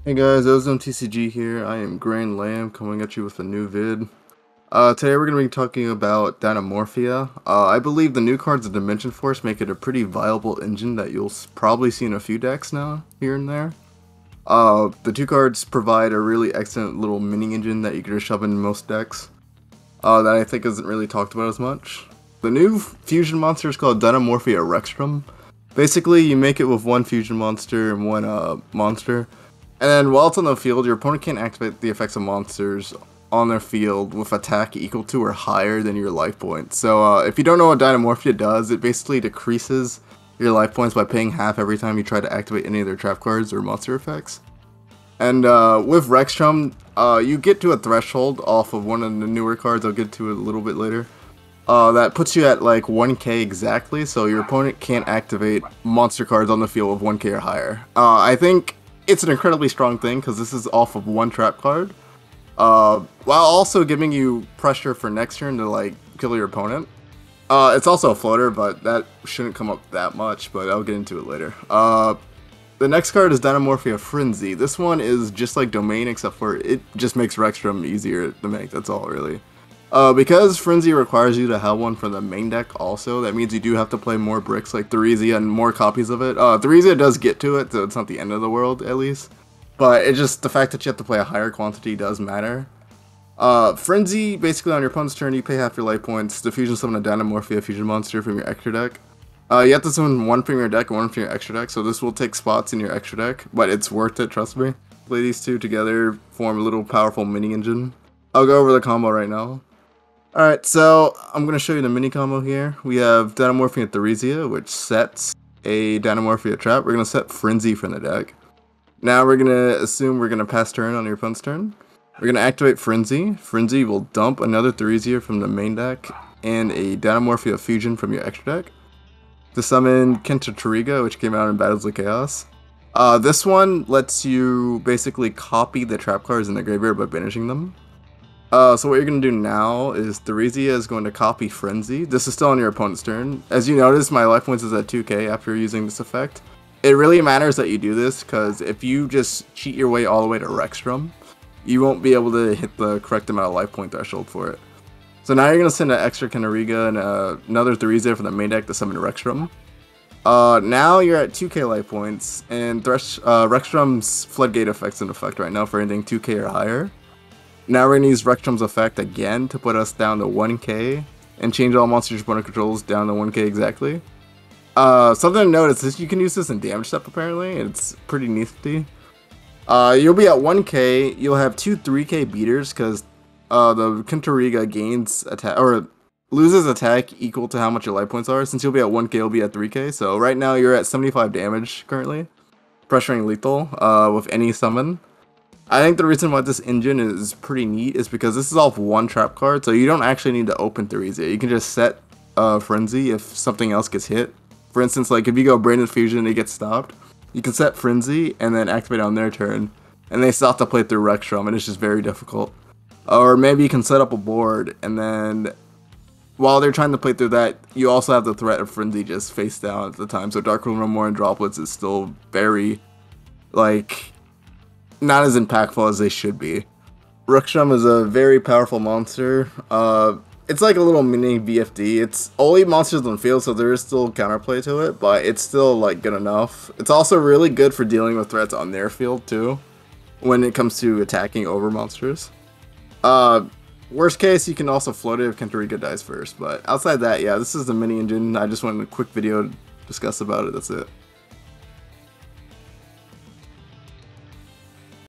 Hey guys, OzoneTCG here. I am Grand Lamb coming at you with a new vid. Today we're going to be talking about Dinomorphia. I believe the new cards of Dimension Force make it a pretty viable engine that you'll probably see in a few decks now, here and there. The two cards provide a really excellent little mini engine that you can just shove in most decks, that I think isn't really talked about as much. The new fusion monster is called Dinomorphia Rexterm. Basically, you make it with one fusion monster and one monster. And then while it's on the field, your opponent can't activate the effects of monsters on their field with attack equal to or higher than your life points. So if you don't know what Dinomorphia does, it basically decreases your life points by paying half every time you try to activate any of their trap cards or monster effects. And with Rexterm, you get to a threshold off of one of the newer cards, I'll get to it a little bit later, that puts you at like 1k exactly, so your opponent can't activate monster cards on the field with 1k or higher. I think it's an incredibly strong thing because this is off of one trap card, while also giving you pressure for next turn to like kill your opponent. It's also a floater, but that shouldn't come up that much, but I'll get into it later. The next card is Dinomorphia Frenzy. This one is just like Domain, except for it just makes Rexterm easier to make, that's all really. Because Frenzy requires you to have one from the main deck also, that means you do have to play more bricks like Theresia and more copies of it. Theresia does get to it, so it's not the end of the world at least. But it's just the fact that you have to play a higher quantity does matter. Frenzy, basically on your opponent's turn, you pay half your life points to fusion summon a Dinomorphia fusion monster from your extra deck. You have to summon one from your deck and one from your extra deck, so this will take spots in your extra deck, but it's worth it, trust me. Play these two together, form a little powerful mini engine. I'll go over the combo right now. Alright, so I'm going to show you the mini combo here. We have Dinomorphia Theresia, which sets a Dinomorphia trap. We're going to set Frenzy from the deck. Now we're going to assume we're going to pass turn on your opponent's turn. We're going to activate Frenzy. Frenzy will dump another Theresia from the main deck and a Dinomorphia Fusion from your extra deck to summon Kentatariga, which came out in Battles of Chaos. This one lets you basically copy the trap cards in the graveyard by banishing them. So what you're going to do now is Theresia is going to copy Frenzy. This is still on your opponent's turn. As you notice, my life points is at 2k after using this effect. It really matters that you do this, because if you just cheat your way all the way to Rexterm, you won't be able to hit the correct amount of life point threshold for it. So now you're going to send an extra Kentatariga and another Theresia from the main deck to summon Rexterm. Now you're at 2k life points, and Rexterm's Floodgate effect's in effect right now for anything 2k or higher. Now we're going to use Rexterm's effect again to put us down to 1k and change all monsters your opponent controls down to 1k exactly. Something to note is you can use this in damage step apparently, it's pretty nifty. You'll be at 1k, you'll have two 3k beaters because the Kentatariga gains attack, or loses attack equal to how much your life points are. Since you'll be at 1k, you'll be at 3k, so right now you're at 75 damage currently, pressuring lethal with any summon. I think the reason why this engine is pretty neat is because this is off one trap card, so you don't actually need to open Theresia. You can just set Frenzy if something else gets hit. For instance, like if you go Branded Fusion and it gets stopped, you can set Frenzy and then activate on their turn, and they still have to play through Rexterm, and it's just very difficult. Or maybe you can set up a board, and then while they're trying to play through that, you also have the threat of Frenzy just face down at the time, so Dark Rule No More and Droplets is still very, like, not as impactful as they should be. Rexterm is a very powerful monster. It's like a little mini VFD. It's only monsters on the field, so there is still counterplay to it, but it's still like good enough. It's also really good for dealing with threats on their field too, when it comes to attacking over monsters. Worst case, you can also float it if Kentatariga dies first, but outside that, yeah, this is the mini engine. I just wanted a quick video to discuss about it, that's it.